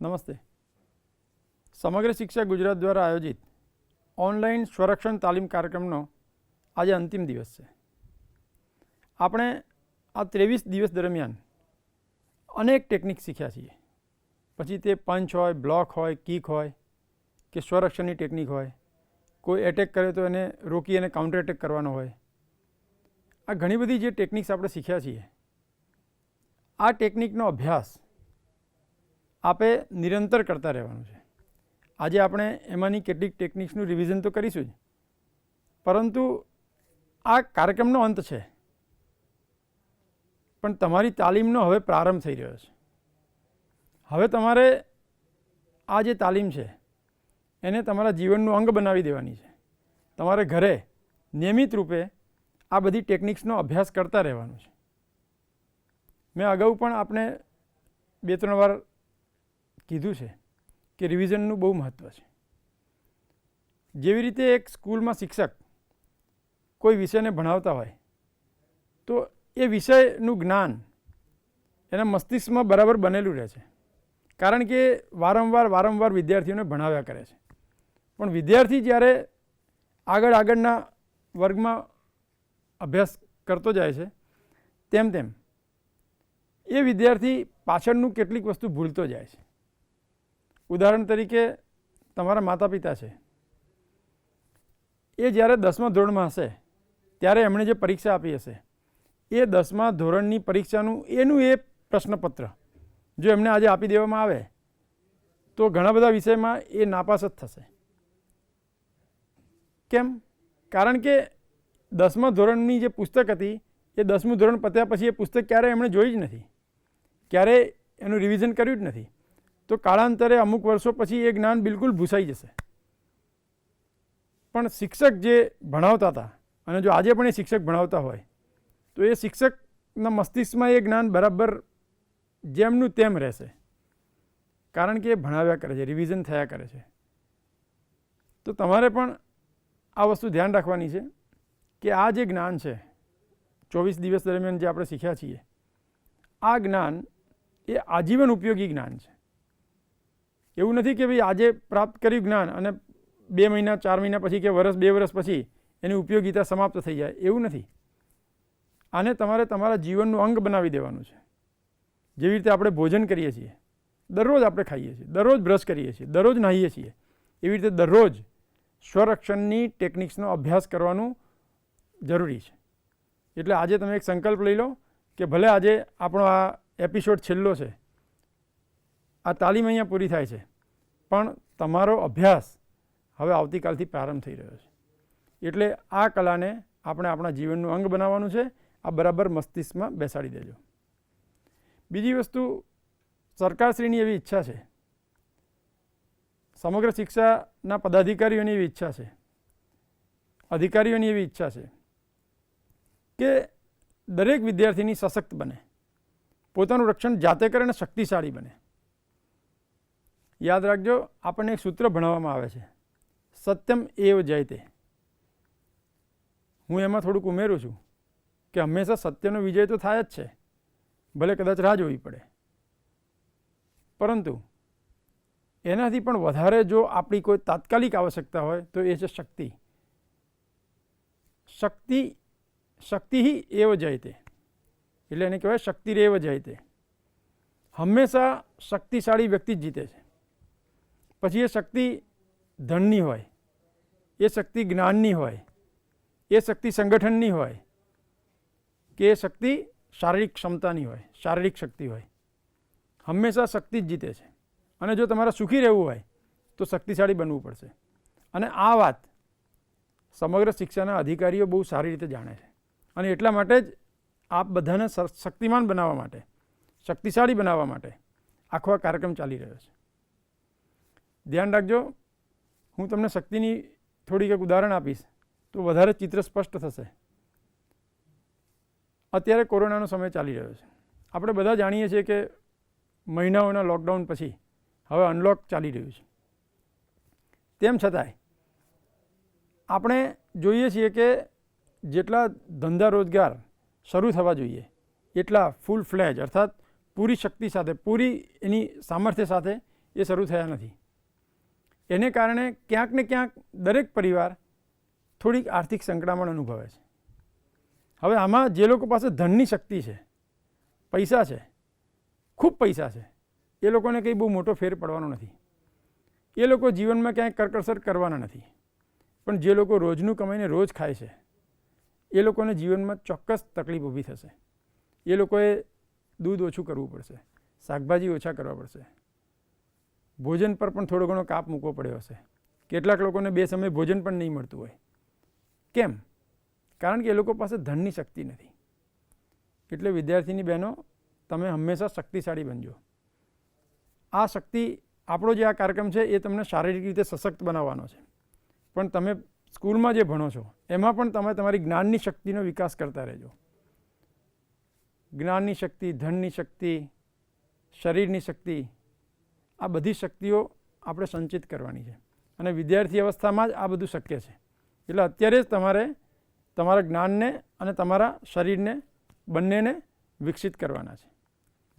નમસ્તે. સમગ્ર શિક્ષા ગુજરાત દ્વારા આયોજિત ઓનલાઈન સ્વરક્ષણ તાલીમ કાર્યક્રમનો આજે અંતિમ દિવસ છે. આપણે આ 23 દિવસ દરમિયાન અનેક ટેકનિક શીખ્યા છીએ. પછી તે પંચ હોય, બ્લોક હોય, કિક હોય કે સ્વરક્ષણની ટેકનિક હોય, કોઈ એટેક કરે તો એને રોકી અને કાઉન્ટર એટેક કરવાનો હોય. આ ઘણી બધી જે ટેકનિક્સ આપણે શીખ્યા છીએ, આ ટેકનિકનો અભ્યાસ આપે નિરંતર કરતા રહેવાનું છે. આજે આપણે એમાંની કેટલીક ટેકનિક્સનું રિવિઝન તો કરીશું જ, પરંતુ આ કાર્યક્રમનો અંત છે, પણ તમારી તાલીમનો હવે પ્રારંભ થઈ રહ્યો છે. હવે તમારે આ જે તાલીમ છે એને તમારા જીવનનું અંગ બનાવી દેવાની છે. તમારે ઘરે નિયમિત રૂપે આ બધી ટેકનિક્સનો અભ્યાસ કરતા રહેવાનું છે. મેં અગાઉ પણ આપણે 2-3 વાર કીધું છે કે રિવિઝનનું બહુ મહત્ત્વ છે. જેવી રીતે એક સ્કૂલમાં શિક્ષક કોઈ વિષયને ભણાવતા હોય તો એ વિષયનું જ્ઞાન એના મસ્તિષ્કમાં બરાબર બનેલું રહે છે, કારણ કે વારંવાર વિદ્યાર્થીઓને ભણાવ્યા કરે છે. પણ વિદ્યાર્થી જ્યારે આગળના વર્ગમાં અભ્યાસ કરતો જાય છે તેમ એ વિદ્યાર્થી પાછળનું કેટલીક વસ્તુ ભૂલતો જાય છે. ઉદાહરણ તરીકે તમારા માતા પિતા છે, એ જ્યારે 10મા ધોરણમાં હશે ત્યારે એમણે જે પરીક્ષા આપી હશે એ 10મા ધોરણની પરીક્ષાનું એનું એ પ્રશ્નપત્ર જો એમને આજે આપી દેવામાં આવે તો ઘણા બધા વિષયમાં એ નાપાસ જ થશે. કેમ? કારણ કે 10મા ધોરણની જે પુસ્તક હતી એ 10મું ધોરણ પત્યા પછી એ પુસ્તક ક્યારેય એમણે જોઈ જ નથી, ક્યારેય એનું રિવિઝન કર્યું જ નથી. તો કાળાંતરે અમુક વર્ષો પછી એ જ્ઞાન બિલકુલ ભૂસાઈ જશે. પણ શિક્ષક જે ભણાવતા હતા, અને જો આજે પણ એ શિક્ષક ભણાવતા હોય તો એ શિક્ષકના મસ્તિષ્કમાં એ જ્ઞાન બરાબર જેમનું તેમ રહેશે, કારણ કે એ ભણાવ્યા કરે છે, રિવિઝન થયા કરે છે. તો તમારે પણ આ વસ્તુ ધ્યાન રાખવાની છે કે આ જે જ્ઞાન છે 24 દિવસ દરમિયાન જે આપણે શીખ્યા છીએ, આ જ્ઞાન એ આજીવન ઉપયોગી જ્ઞાન છે. એવું નથી કે ભાઈ આજે પ્રાપ્ત કર્યું જ્ઞાન અને 2 મહિના 4 મહિના પછી કે વર્ષ 2 વર્ષ પછી એની ઉપયોગિતા સમાપ્ત થઈ જાય, એવું નથી. આને તમારે તમારા જીવનનું અંગ બનાવી દેવાનું છે. જેવી રીતે આપણે ભોજન કરીએ છીએ, દરરોજ આપણે ખાઈએ છીએ, દરરોજ બ્રશ કરીએ છીએ, દરરોજ નાહીએ છીએ, એવી રીતે દરરોજ સ્વરક્ષણની ટેકનિક્સનો અભ્યાસ કરવાનું જરૂરી છે. એટલે આજે તમે એક સંકલ્પ લઈ લો કે ભલે આજે આપણો આ એપિસોડ છેલ્લો છે, આ તાલીમ અહીંયા પૂરી થાય છે, પણ તમારો અભ્યાસ હવે આવતીકાલથી પ્રારંભ થઈ રહ્યો છે. એટલે આ કલાને આપણે આપણા જીવનનું અંગ બનાવવાનું છે. આ બરાબર મસ્તિષ્કમાં બેસાડી દેજો. બીજી વસ્તુ, સરકારશ્રીની એવી ઈચ્છા છે, સમગ્ર શિક્ષાના પદાધિકારીઓની એવી ઈચ્છા છે, અધિકારીઓની એવી ઈચ્છા છે કે દરેક વિદ્યાર્થીની સશક્ત બને, પોતાનું રક્ષણ જાતે કરે અને શક્તિશાળી બને. યાદ રાખજો, આપણને એક સૂત્ર ભણાવવામાં આવે છે, સત્યમ એવ જયતે. હું એમાં થોડુંક ઉમેરું છું કે હંમેશા સત્યનો વિજય તો થાય જ છે, ભલે કદાચ રાહ જોવી પડે, પરંતુ એનાથી પણ વધારે જો આપણી કોઈ તાત્કાલિક આવશ્યકતા હોય તો એ છે શક્તિ. શક્તિ એવ જયતે, એટલે એને કહેવાય શક્તિરેવ જયતે. હંમેશા શક્તિશાળી વ્યક્તિ જ જીતે છે. પછી એ શક્તિ ધનની હોય, એ શક્તિ જ્ઞાનની હોય, એ શક્તિ સંગઠનની હોય, કે એ શક્તિ શારીરિક ક્ષમતાની હોય, શારીરિક શક્તિ હોય, હંમેશા શક્તિ જ જીતે છે. અને જો તમારે સુખી રહેવું હોય તો શક્તિશાળી બનવું પડશે. અને આ વાત સમગ્ર શિક્ષાના અધિકારીઓ બહુ સારી રીતે જાણે છે, અને એટલા માટે જ આપ બધાને શક્તિમાન બનાવવા માટે, શક્તિશાળી બનાવવા માટે આખો આ કાર્યક્રમ ચાલી રહ્યો છે. ધ્યાન રાખજો, હું તમને શક્તિની થોડીક એક ઉદાહરણ આપીશ તો વધારે ચિત્ર સ્પષ્ટ થશે. અત્યારે કોરોનાનો સમય ચાલી રહ્યો છે. આપણે બધા જાણીએ છીએ કે મહિનાઓના લોકડાઉન પછી હવે અનલોક ચાલી રહ્યું છે. તેમ છતાંય આપણે જોઈએ છીએ કે જેટલા ધંધા રોજગાર શરૂ થવા જોઈએ એટલા ફૂલ ફ્લેજ અર્થાત પૂરી શક્તિ સાથે, પૂરી એની સામર્થ્ય સાથે એ શરૂ થયા નથી. એને કારણે ક્યાંક ને ક્યાંક દરેક પરિવાર થોડીક આર્થિક સંકળામણ અનુભવે છે. હવે આમાં જે લોકો પાસે ધનની શક્તિ છે, પૈસા છે, ખૂબ પૈસા છે, એ લોકોને કંઈ બહુ મોટો ફેર પડવાનો નથી. એ લોકો જીવનમાં ક્યાંય કરકસર કરવાના નથી. પણ જે લોકો રોજનું કમાઈને રોજ ખાય છે, એ લોકોને જીવનમાં ચોક્કસ તકલીફ ઊભી થશે. એ લોકોએ દૂધ ઓછું કરવું પડશે, શાકભાજી ઓછા કરવા પડશે, ભોજન પર પણ થોડો ઘણો કાપ મૂકવો પડ્યો હશે. કેટલાક લોકોને 2 સમય ભોજન પણ નહીં મળતું હોય. કેમ? કારણ કે એ લોકો પાસે ધનની શક્તિ નથી. એટલે વિદ્યાર્થીની બહેનો, તમે હંમેશા શક્તિશાળી બનજો. આ શક્તિ, આપણો જે આ કાર્યક્રમ છે એ તમને શારીરિક રીતે સશક્ત બનાવવાનો છે. પણ તમે સ્કૂલમાં જે ભણો છો એમાં પણ તમે તમારી જ્ઞાનની શક્તિનો વિકાસ કરતા રહેજો. જ્ઞાનની શક્તિ, ધનની શક્તિ, શરીરની શક્તિ, આ બધી શક્તિઓ આપણે સંચિત કરવાની છે. અને વિદ્યાર્થી અવસ્થામાં જ આ બધું શક્ય છે. એટલે અત્યારે જ તમારે તમારા જ્ઞાનને અને તમારા શરીરને બંનેને વિકસિત કરવાના છે.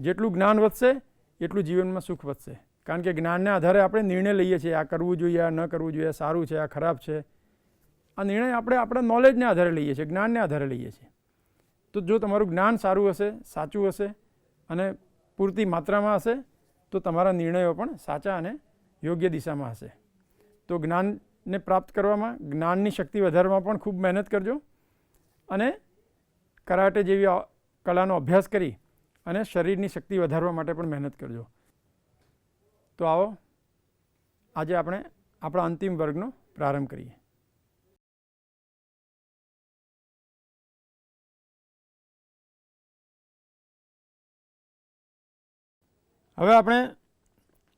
જેટલું જ્ઞાન વધશે એટલું જીવનમાં સુખ વધશે. કારણ કે જ્ઞાનના આધારે આપણે નિર્ણય લઈએ છીએ, આ કરવું જોઈએ, આ ન કરવું જોઈએ, સારું છે, આ ખરાબ છે. આ નિર્ણય આપણે આપણા નોલેજને આધારે લઈએ છીએ, જ્ઞાનને આધારે લઈએ છીએ. તો જો તમારું જ્ઞાન સારું હશે, સાચું હશે અને પૂરતી માત્રામાં હશે તો તમારા નિર્ણયો પણ સાચા અને યોગ્ય દિશામાં હશે. તો જ્ઞાનને પ્રાપ્ત કરવામાં, જ્ઞાનની શક્તિ વધારવામાં પણ ખૂબ મહેનત કરજો. અને કરાટે જેવી કલાનો અભ્યાસ કરી અને શરીરની શક્તિ વધારવા માટે પણ મહેનત કરજો. તો આવો આજે આપણે આપણા અંતિમ વર્ગનો પ્રારંભ કરીએ. હવે આપણે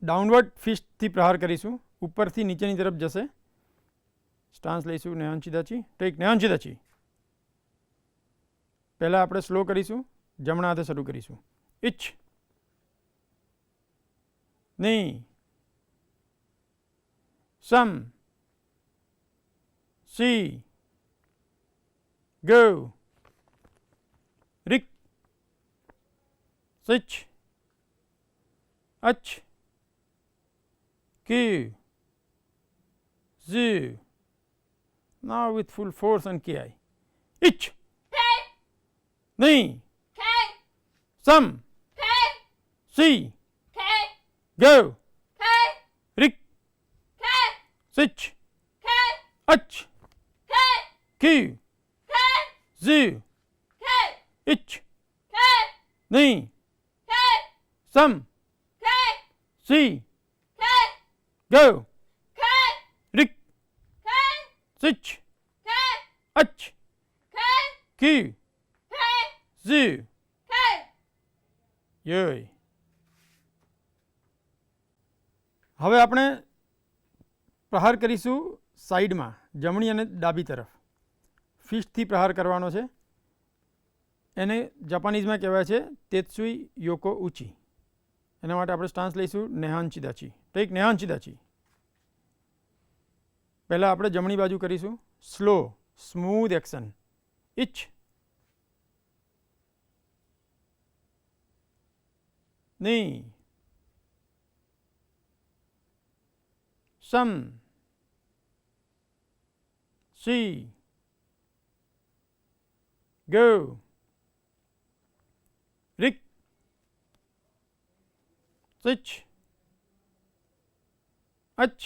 ડાઉનવર્ડ ફિસ્ટથી પ્રહાર કરીશું. ઉપરથી નીચેની તરફ જશે. સ્ટાન્સ લઈશું નેહાંચીદાચી. ટેક નેહાંચીદાચી. પહેલાં આપણે સ્લો કરીશું, જમણા હાથે શરૂ કરીશું. ઇચ, ની, સમ, સી, ગો, રિક, સિચ, અચ, Q, Z. Now with full force and Ki. Ich, Ni, Sam, Si, Go, Rik, Sich, Ach, Q, Z, Ich, Ni, Sam, Si, Go, Rik, Sich, Ach, Q, Z. યય. હવે આપણે પ્રહાર કરીશું સાઈડમાં, જમણી અને ડાબી તરફ. ફિસ્ટથી પ્રહાર કરવાનો છે. એને જાપાનીઝમાં કહેવાય છે તેત્સુઈ યોકો ઉચી. એના માટે આપણે સ્ટાન્સ લઈશું નેહાંચીદાચી. ટેક નેહાંચીદાચી. પહેલાં આપણે જમણી બાજુ કરીશું. Slow, smooth action. ઇચ, ની, સમ, સી, ગો, રિક, સિચ, અચ,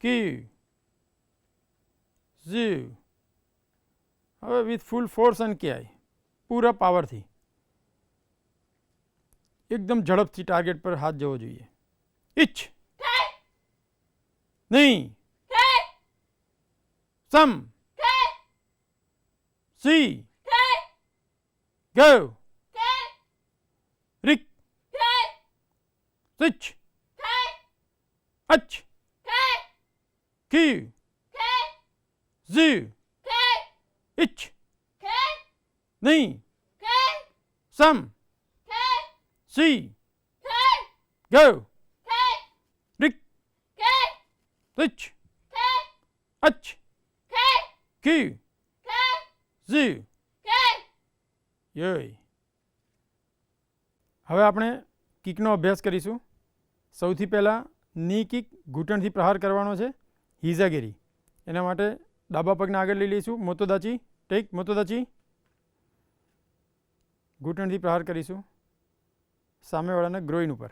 ક્યુ, ઝી. હવે with full force and KI, પૂરા પાવરથી, એકદમ ઝડપથી ટાર્ગેટ પર હાથ જવો જોઈએ. ઇચ, નહીં, સમ, સી, ગો, રિક, સિચ, અચ, ક્યુ, ઝી, ઇચ, નહીં, સમ, સી, ગો, રિક, સિચ, અચ, ક્યુ, ઝી. યય. હવે આપણે કિકનો અભ્યાસ કરીશું. સૌથી પહેલાં ની કિક, ઘૂંટણથી પ્રહાર કરવાનો છે. હિઝાગીરી, એના માટે ડાબા પગને આગળ લઈ લઈશું. મોતોદાચી, ટેક મોતોદાચી. ઘૂંટણથી પ્રહાર કરીશું સામેવાળાના ગ્રોઈન ઉપર,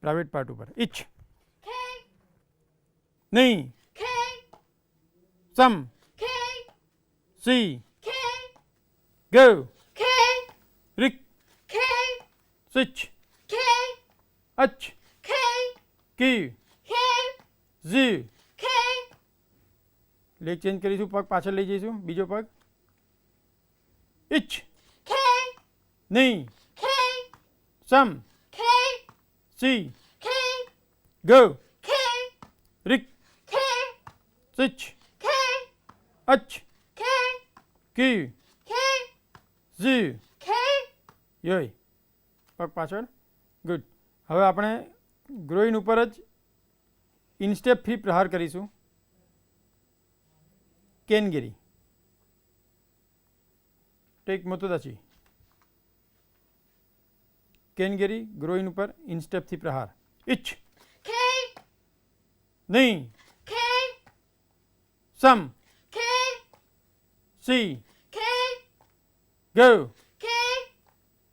પ્રાઇવેટ પાર્ટ ઉપર. ઇચ, નહીં, સમ, સી, ગો, રિક, સ્વિચ, અચ, કી, ઝી. લેગ ચેન્જ કરીશું, પગ પાછળ લઈ જઈશું. બીજો પગ. ઇચ, નહીં, સમ, સી, ગો, રિક, સ્વિચ, અચ, કી, ઝી. યોય, પગ પાછળ. ગુડ. હવે આપણે ગ્રોઈન ઉપર જ ઇનસ્ટેપથી પ્રહાર કરીશું. કેનગીરી, ટેક મોતોદાચી. કેનગીરી, ગ્રોઈન ઉપર ઇનસ્ટેપથી પ્રહાર. ઇચ, નહીં, સમ, સી, ગો,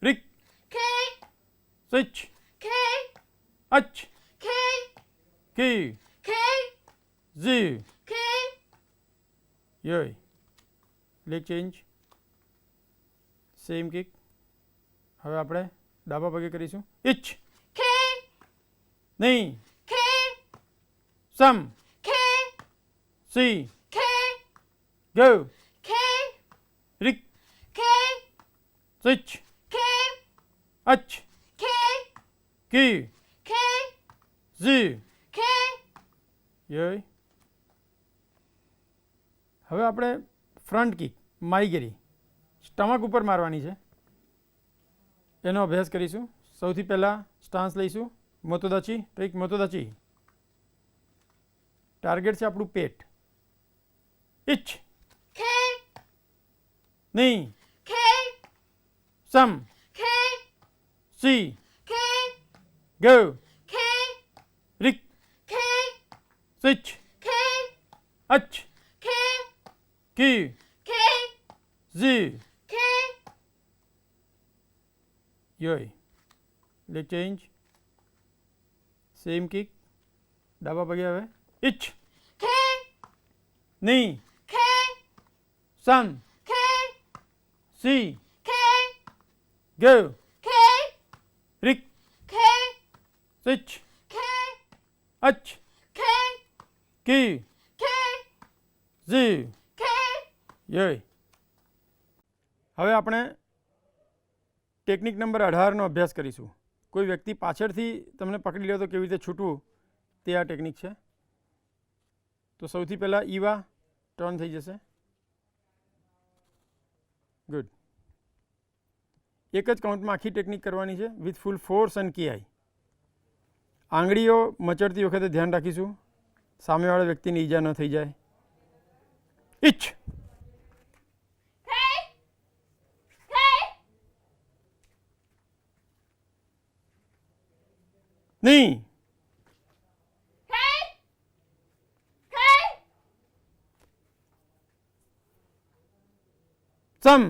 રિક, સ્વિચ, અચ, કી, ઝી. યોય, લેગ ચેન્જ, સેમ કિક. હવે આપણે ડાબા પગે કરીશું. ઇચ, નહીં, સમ, સી, ગો, રિક, સ્વિચ, અચ, કી, ઝી. યોય. હવે આપણે ફ્રન્ટ કિક, માઈગીરી, સ્ટમક ઉપર મારવાની છે, એનો અભ્યાસ કરીશું. સૌથી પહેલાં સ્ટાન્સ લઈશું. મોતોદાચી, ટેક મોતોદાચી. ટાર્ગેટ છે આપણું પેટ. ઇચ, નહીં, સમ, સી, ગો, રિક, સ્વિચ, અચ, કી, ઝી. યોય, લેગ ચેન્જ, સેમ કિક. ડાબા પગે હવે. ઇચ, નહીં, સમ, સી, ગો, રિક, સ્વિચ, અચ, કી, ઝી. યોય. હવે આપણે ટેકનિક નંબર 18નો અભ્યાસ કરીશું. કોઈ વ્યક્તિ પાછળથી તમને પકડી લે તો કેવી રીતે છૂટવું, તે આ ટેકનિક છે. તો સૌથી પહેલાં ઈવા ટર્ન થઈ જશે. ગુડ. એક જ કાઉન્ટમાં આખી ટેકનિક કરવાની છે with full force and key આઈ. આંગળીઓ મચડતી વખતે ધ્યાન રાખીશું સામેવાળા વ્યક્તિને ઈજા ન થઈ જાય. ઇચ, નહીં, સમ,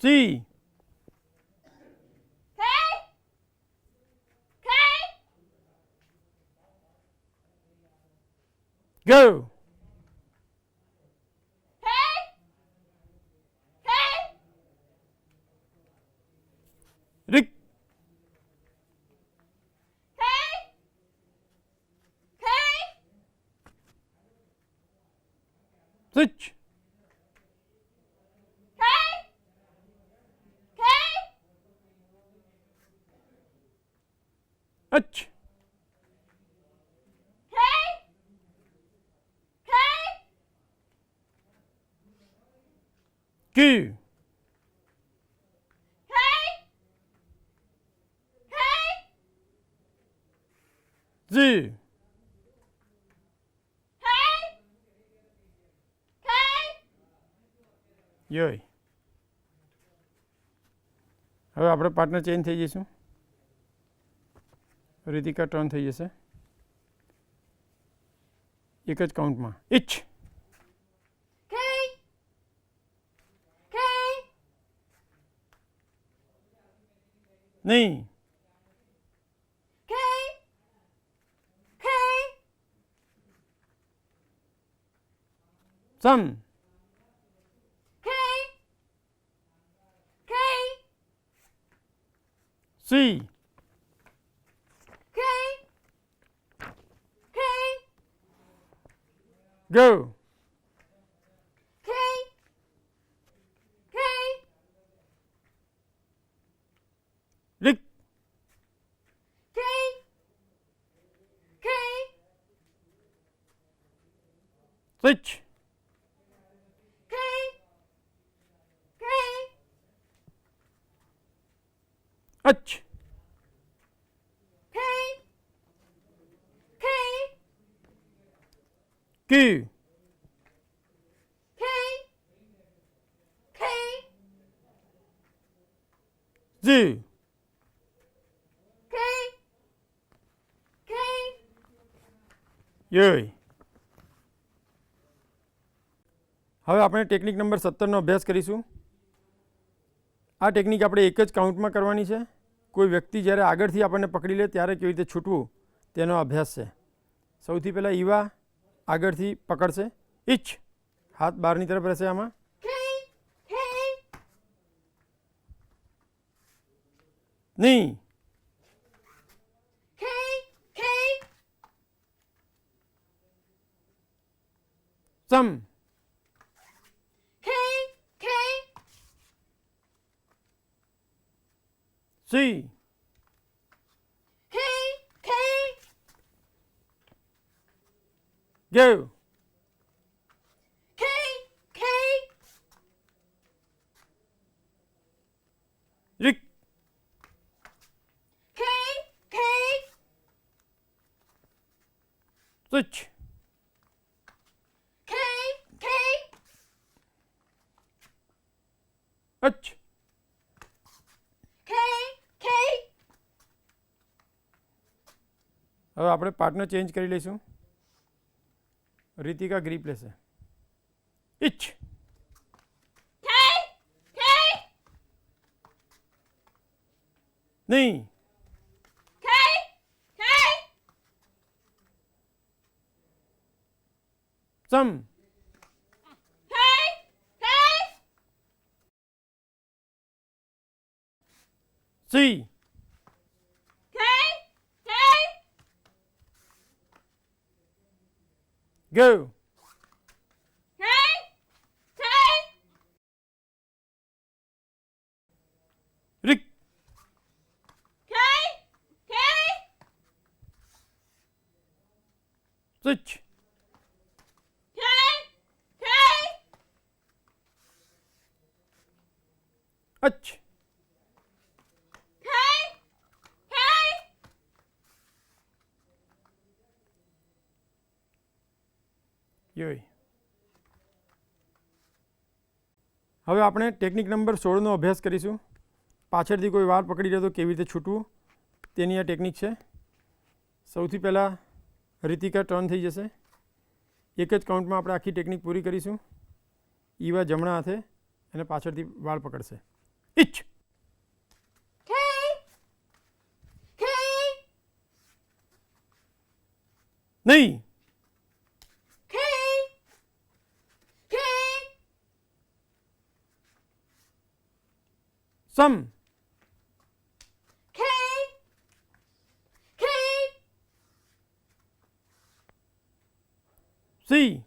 સી, ગો, રિક, સ્વિચ, અચ, કી, ઝી. યય. હવે આપણે પાર્ટનર ચેન્જ થઈ જઈશું. રીતિકા ટર્ન થઈ જશે એક જ કાઉન્ટમાં. ઇચ. નહીં. સમ. સી. Go. Rick. Switch. Ach. Q. Z. યય. હવે આપણે ટેકનિક નંબર 17નો અભ્યાસ કરીશું. આ ટેકનિક આપણે એક જ કાઉન્ટમાં કરવાની છે. કોઈ વ્યક્તિ જ્યારે આગળથી આપણને પકડી લે ત્યારે કેવી રીતે છૂટવું તેનો અભ્યાસ છે. સૌથી પહેલાં ઈવા આગળથી પકડશે. ઇચ. હાથ બહારની તરફ રહેશે. આમાં નહીં. સમ. સી. Go. Rick. Switch. Ach. હવે આપણે પાર્ટનર ચેન્જ કરી લઈશું. રીતિકા ગ્રીપ લેશે. ઇચ. નહીં. સમ. સી. Go. Rick. Switch. Ach. યય. હવે આપણે ટેકનિક નંબર 16નો અભ્યાસ કરીશું. પાછળથી કોઈ વાર પકડી લે તો કેવી રીતે છૂટવું તેની આ ટેકનિક છે. સૌથી પહેલાં રીતિકા ટર્ન થઈ જશે. એક જ કાઉન્ટમાં આપણે આખી ટેકનિક પૂરી કરીશું. ઈવા જમણા હાથે અને પાછળથી વાળ પકડશે. ઇચ. નહીં. સમ. સી.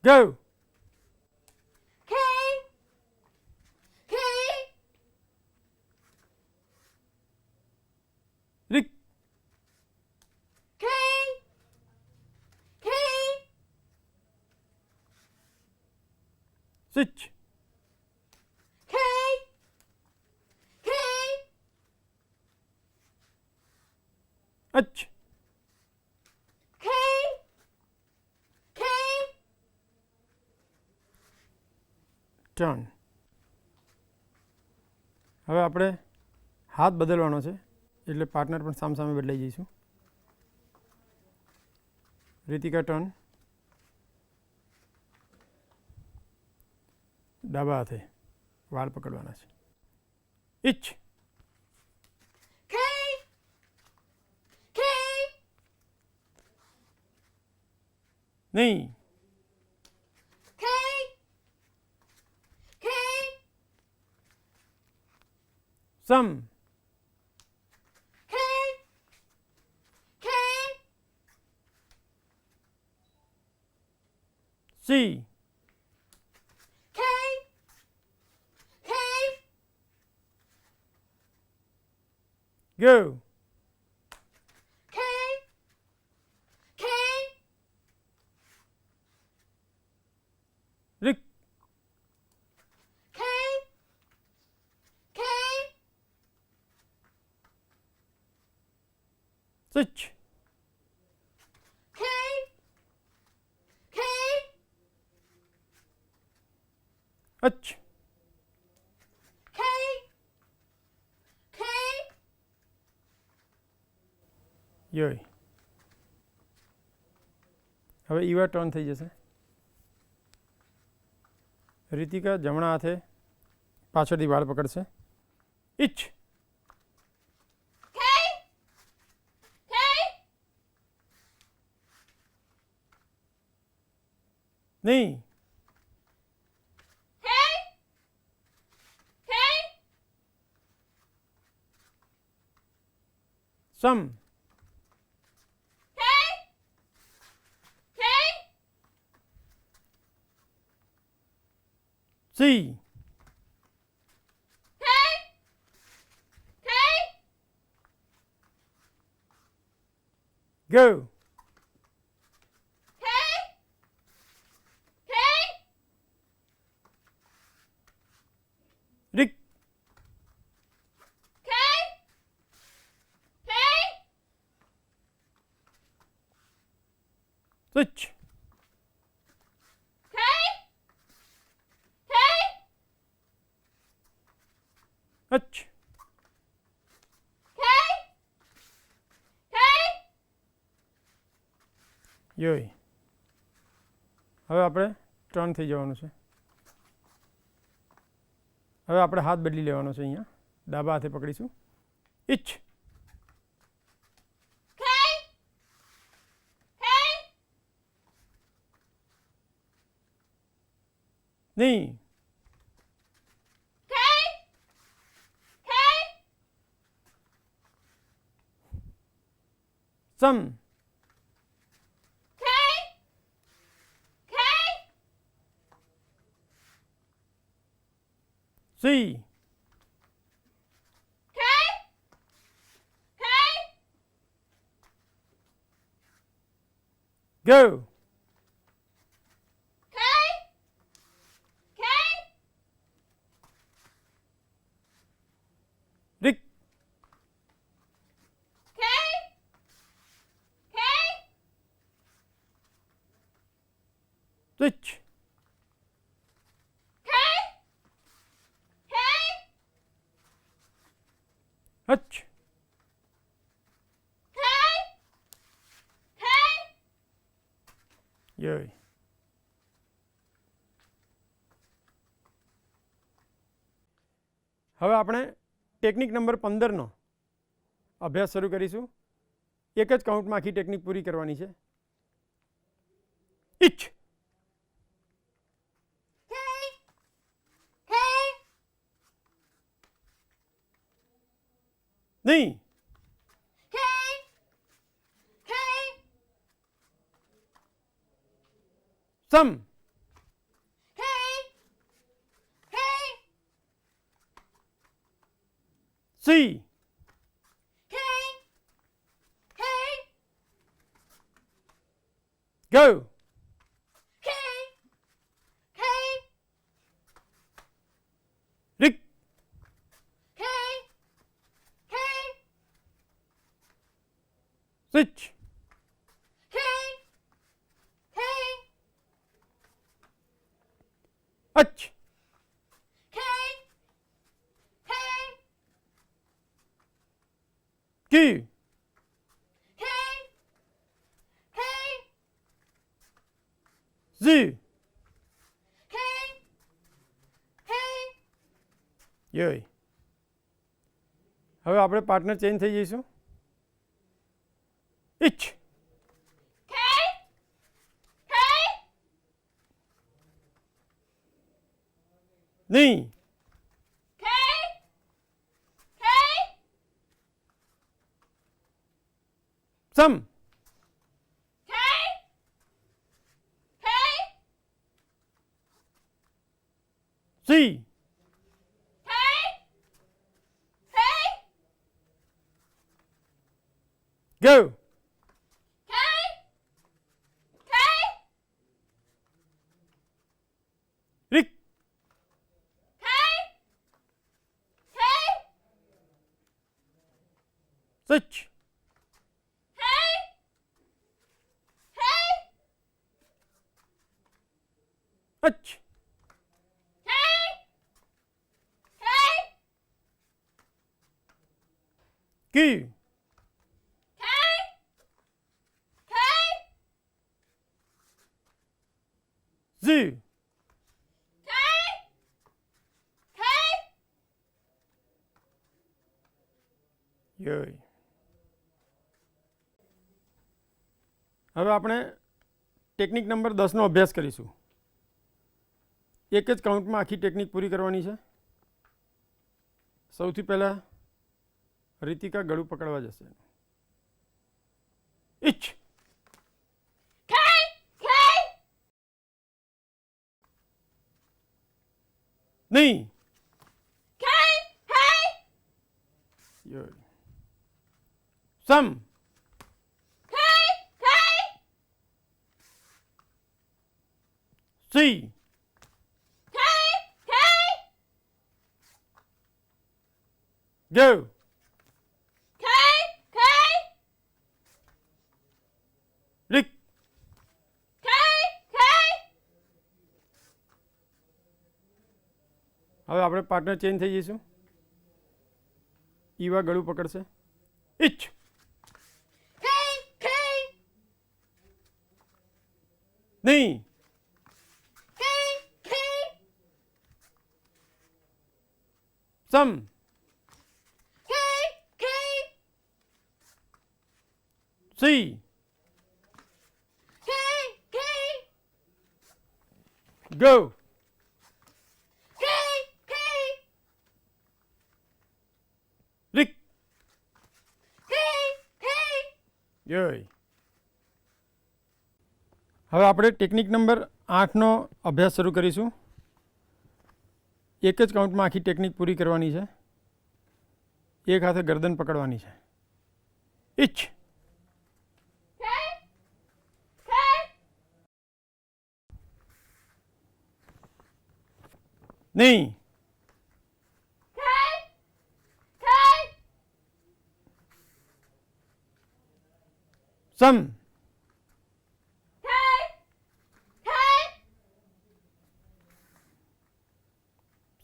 Go. Rick. Switch. Ach. Turn. હવે આપણે હાથ બદલવાનો છે એટલે પાર્ટનર પણ સામસામે બદલાઈ જઈશું. રીતિકા ટર્ન. ડાબા હાથે વાળ પકડવાના છે. ઇચ. નહીં. સમ. સી. Go. Rick. Switch. Ach. યોય. હવે ઈવા ટર્ન થઈ જશે. રીતિકા જમણા હાથે પાછળથી વાળ પકડશે. ઇચ. નહીં. સમ. સી. Go. Rick. Switch. Ach. યોય. હવે આપણે ટર્ન થઈ જવાનું છે. હવે આપણે હાથ બદલી લેવાનો છે. અહીંયા ડાબા હાથે પકડીશું. ઇચ. નહીં. સમ. સી. Go. Rick. Switch. Hutch. યોય. હવે આપણે ટેકનિક નંબર 15નો અભ્યાસ શરૂ કરીશું. એક જ કાઉન્ટમાં આખી ટેકનિક પૂરી કરવાની છે. ઇચ. નહીં. સમ. સી. Go. Rick. Switch. Ach. Q, K, K, Z, K, K, ય. હવે આપણે પાર્ટનર ચેન્જ થઈ જઈશું. ઇચ, K, K, ની, K, K, સમ, K, K, સી, K, K, ગો, K, K, રિક, K, K, સચ, K, K, અચ, K, K, ક્યુ, K, K, Zee, K, K, ય. હવે આપણે ટેકનિક નંબર 10નો અભ્યાસ કરીશું. એક જ કાઉન્ટમાં આખી ટેકનિક પૂરી કરવાની છે. સૌથી પહેલાં રીતિકા ગળું પકડવા જશે. ઇચ, K, K, નહીં, K, K, ય. સમ, K, K, સી, K, K, ગો, K, K, રિક, K, K, હવે આપણે પાર્ટનર ચેન્જ થઈ જઈશું. ઈવા ગળું પકડશે. ઇચ, K, K, નહીં, K, K, સમ, K, K, સી, K, K, ગો, K, K, રિક, K, K, ય. હવે આપણે ટેકનિક નંબર 8નો અભ્યાસ શરૂ કરીશું. એક જ કાઉન્ટમાં આખી ટેકનિક પૂરી કરવાની છે. એક હાથે ગરદન પકડવાની છે. ઇચ, K, K, નહીં, K, K, સમ, K, K,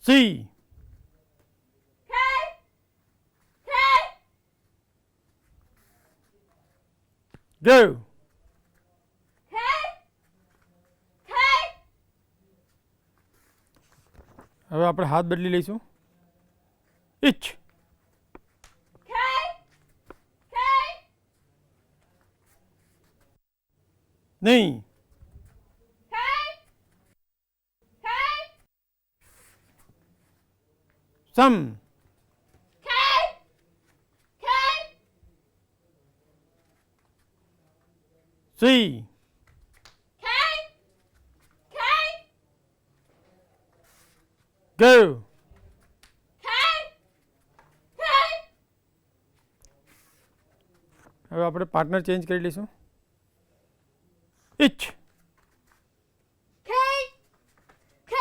સી, K, K, ગો, K, K, હવે આપણે હાથ બદલી લઈશું. ઇચ, K, K, નહીં, K, K, સમ, K, K, સી, K, K, ગો, K, K, હવે આપણે પાર્ટનર ચેન્જ કરી લઈશું. ઇચ, K, K,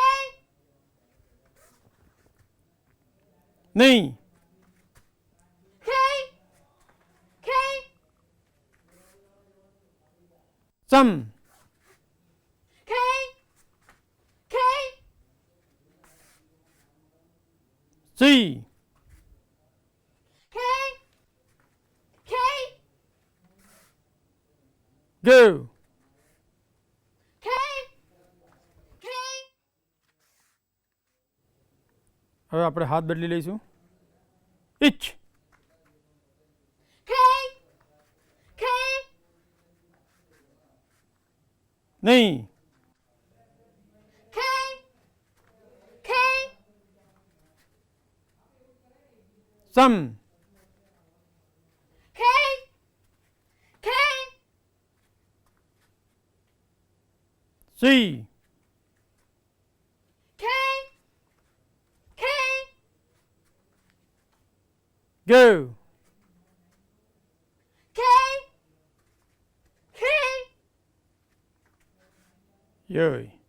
નહીં, K, K, સમ, K, K, સી, K, go, K. K. હવે આપણે હાથ બદલી લઈશું. ઇચ, K. K. નહીં, K. K. સમ, K. K. સી, K. K. go, K. K. ય.